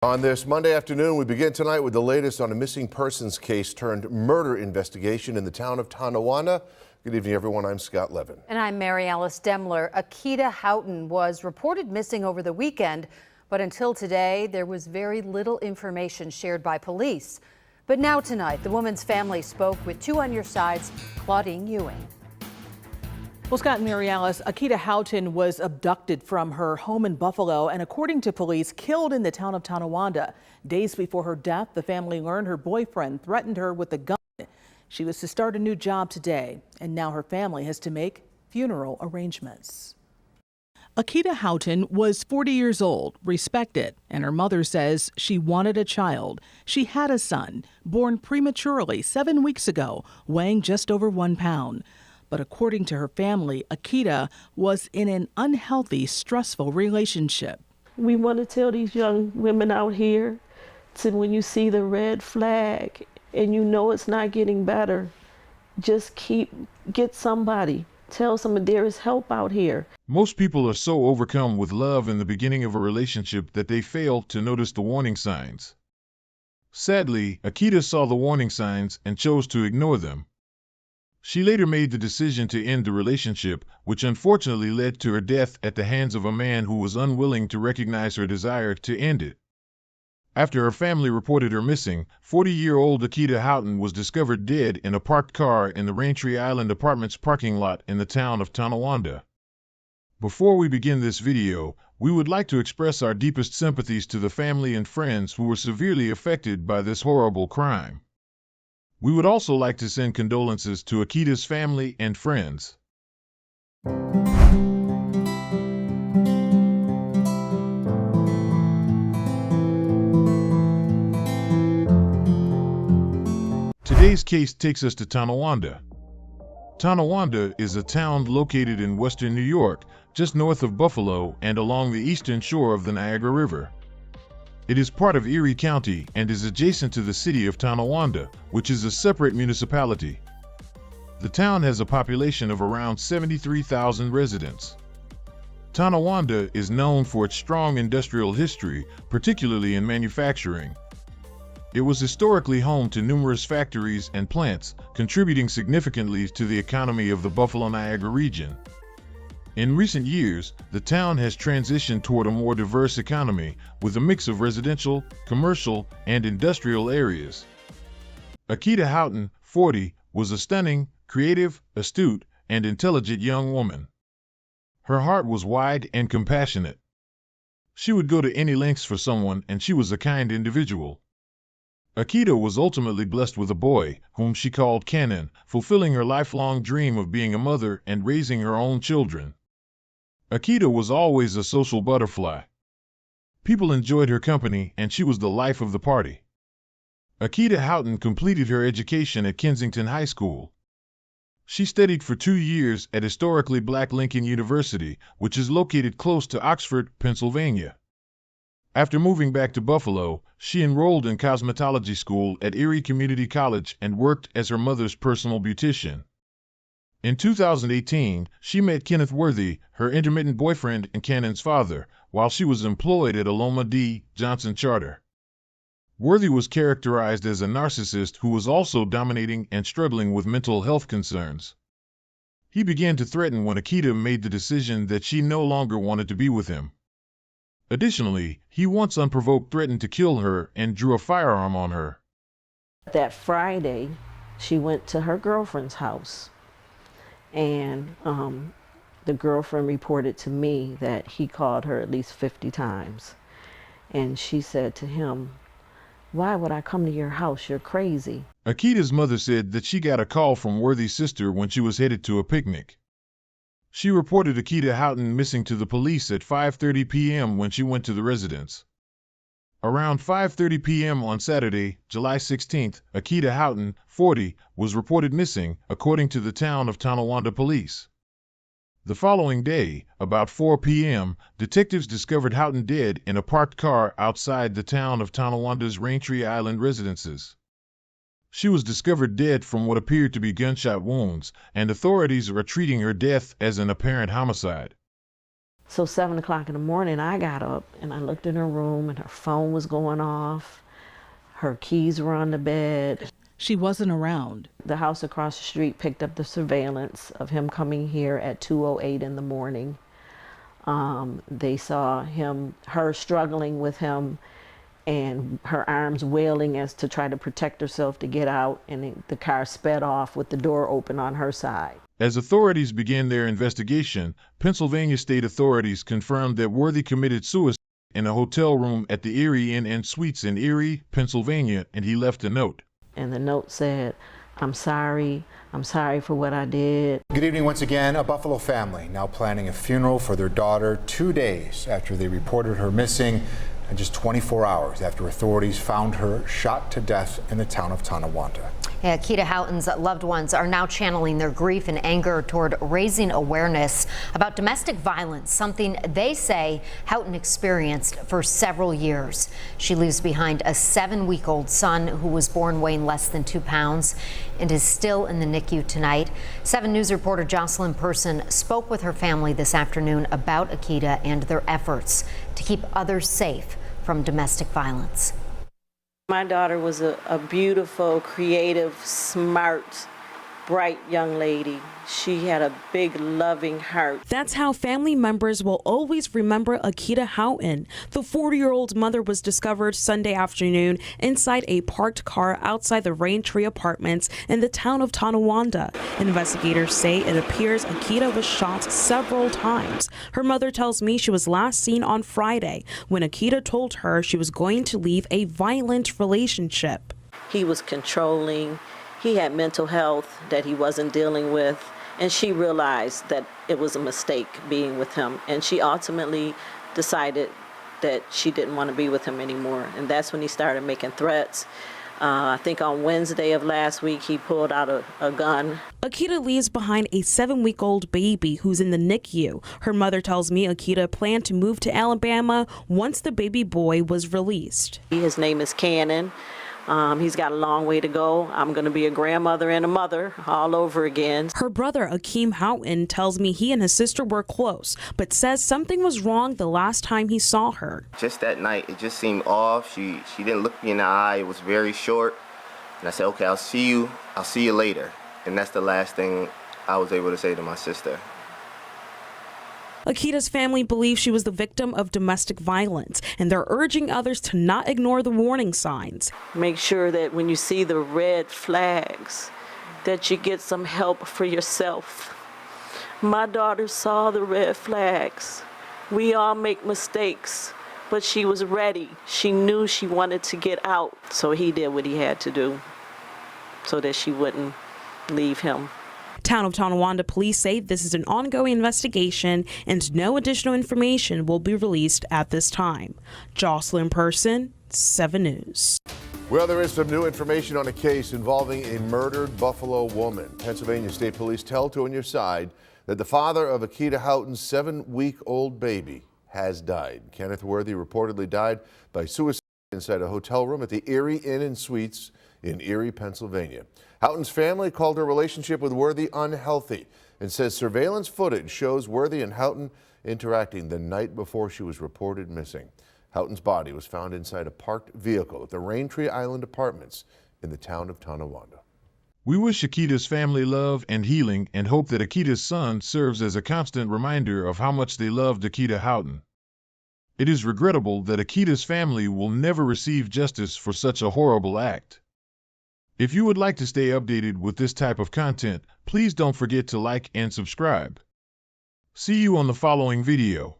On this Monday afternoon, we begin tonight with the latest on a missing persons case turned murder investigation in the town of Tonawanda. Good evening, everyone. I'm Scott Levin. And I'm Mary Alice Demler. Akena Howton was reported missing over the weekend, but until today, there was very little information shared by police. But now tonight, the woman's family spoke with Two on Your Side's Claudine Ewing. Well, Scott and Mary Alice, Akena Howton was abducted from her home in Buffalo and, according to police, killed in the town of Tonawanda. Days before her death, the family learned her boyfriend threatened her with a gun. She was to start a new job today, and now her family has to make funeral arrangements. Akena Howton was 40 years old, respected, and her mother says she wanted a child. She had a son, born prematurely 7 weeks ago, weighing just over 1 pound. But according to her family, Akena was in an unhealthy, stressful relationship. We want to tell these young women out here to, when you see the red flag and you know it's not getting better, just get somebody. Tell somebody there is help out here. Most people are so overcome with love in the beginning of a relationship that they fail to notice the warning signs. Sadly, Akena saw the warning signs and chose to ignore them. She later made the decision to end the relationship, which unfortunately led to her death at the hands of a man who was unwilling to recognize her desire to end it. After her family reported her missing, 40-year-old Akena Howton was discovered dead in a parked car in the Raintree Island Apartments parking lot in the town of Tonawanda. Before we begin this video, we would like to express our deepest sympathies to the family and friends who were severely affected by this horrible crime. We would also like to send condolences to Akena's family and friends. Today's case takes us to Tonawanda. Tonawanda is a town located in western New York, just north of Buffalo and along the eastern shore of the Niagara River. It is part of Erie County and is adjacent to the city of Tonawanda, which is a separate municipality. The town has a population of around 73,000 residents. Tonawanda is known for its strong industrial history, particularly in manufacturing. It was historically home to numerous factories and plants, contributing significantly to the economy of the Buffalo-Niagara region. In recent years, the town has transitioned toward a more diverse economy, with a mix of residential, commercial, and industrial areas. Akena Howton, 40, was a stunning, creative, astute, and intelligent young woman. Her heart was wide and compassionate. She would go to any lengths for someone, and she was a kind individual. Akena was ultimately blessed with a boy, whom she called Kenan, fulfilling her lifelong dream of being a mother and raising her own children. Akena was always a social butterfly. People enjoyed her company, and she was the life of the party. Akena Howton completed her education at Kensington High School. She studied for 2 years at historically black Lincoln University, which is located close to Oxford, Pennsylvania. After moving back to Buffalo, she enrolled in cosmetology school at Erie Community College and worked as her mother's personal beautician. In 2018, she met Kenneth Worthy, her intermittent boyfriend and Kenan's father, while she was employed at Aloma D. Johnson Charter. Worthy was characterized as a narcissist who was also dominating and struggling with mental health concerns. He began to threaten when Akena made the decision that she no longer wanted to be with him. Additionally, he once unprovoked threatened to kill her and drew a firearm on her. That Friday, she went to her girlfriend's house. And the girlfriend reported to me that he called her at least 50 times. And she said to him, "Why would I come to your house? You're crazy." Akena's mother said that she got a call from Worthy's sister when she was headed to a picnic. She reported Akena Howton missing to the police at 5:30 p.m. when she went to the residence. Around 5:30 p.m. on Saturday, July 16, Akena Howton, 40, was reported missing, according to the town of Tonawanda police. The following day, about 4 p.m., detectives discovered Howton dead in a parked car outside the town of Tonawanda's Raintree Island residences. She was discovered dead from what appeared to be gunshot wounds, and authorities are treating her death as an apparent homicide. So 7 o'clock in the morning, I got up and I looked in her room and her phone was going off. Her keys were on the bed. She wasn't around. The house across the street picked up the surveillance of him coming here at 2:08 in the morning. They saw her struggling with him and her arms wailing as to try to protect herself to get out, and the car sped off with the door open on her side. As authorities began their investigation, Pennsylvania state authorities confirmed that Worthy committed suicide in a hotel room at the Erie Inn and Suites in Erie, Pennsylvania, and he left a note. And the note said, I'm sorry for what I did. Good evening once again. A Buffalo family now planning a funeral for their daughter 2 days after they reported her missing, and just 24 hours after authorities found her shot to death in the town of Tonawanda. Yeah, Akena Howton's loved ones are now channeling their grief and anger toward raising awareness about domestic violence, something they say Howton experienced for several years. She leaves behind a 7-week-old son who was born weighing less than 2 pounds and is still in the NICU tonight. 7 News reporter Jocelyn Person spoke with her family this afternoon about Akena and their efforts to keep others safe from domestic violence. My daughter was a beautiful, creative, smart, bright young lady. She had a big, loving heart. That's how family members will always remember Akena Howton. The 40-year-old mother was discovered Sunday afternoon inside a parked car outside the Raintree Apartments in the town of Tonawanda. Investigators say it appears Akena was shot several times. Her mother tells me she was last seen on Friday when Akena told her she was going to leave a violent relationship. He was controlling. He had mental health that he wasn't dealing with, and she realized that it was a mistake being with him, and she ultimately decided that she didn't want to be with him anymore, and that's when he started making threats. I think on Wednesday of last week, he pulled out a gun. Akena leaves behind a 7-week-old baby who's in the NICU. Her mother tells me Akena planned to move to Alabama once the baby boy was released. His name is Cannon. He's got a long way to go. I'm going to be a grandmother and a mother all over again. Her brother, Akena Howton, tells me he and his sister were close, but says something was wrong the last time he saw her. Just that night, it just seemed off. She didn't look me in the eye. It was very short. And I said, okay, I'll see you later. And that's the last thing I was able to say to my sister. Akena's family believes she was the victim of domestic violence, and they're urging others to not ignore the warning signs. Make sure that when you see the red flags, that you get some help for yourself. My daughter saw the red flags. We all make mistakes, but she was ready. She knew she wanted to get out, so he did what he had to do so that she wouldn't leave him. Town of Tonawanda police say this is an ongoing investigation and no additional information will be released at this time. Jocelyn Person, 7 News. Well, there is some new information on a case involving a murdered Buffalo woman. Pennsylvania State Police tell To On Your Side that the father of Akena Howton's 7-week-old baby has died. Kenneth Worthy reportedly died by suicide inside a hotel room at the Erie Inn and Suites in Erie, Pennsylvania. Houghton's family called her relationship with Worthy unhealthy and says surveillance footage shows Worthy and Howton interacting the night before she was reported missing. Houghton's body was found inside a parked vehicle at the Raintree Island Apartments in the town of Tonawanda. We wish Akena's family love and healing and hope that Akena's son serves as a constant reminder of how much they loved Akena Howton. It is regrettable that Akena's family will never receive justice for such a horrible act. If you would like to stay updated with this type of content, please don't forget to like and subscribe. See you on the following video.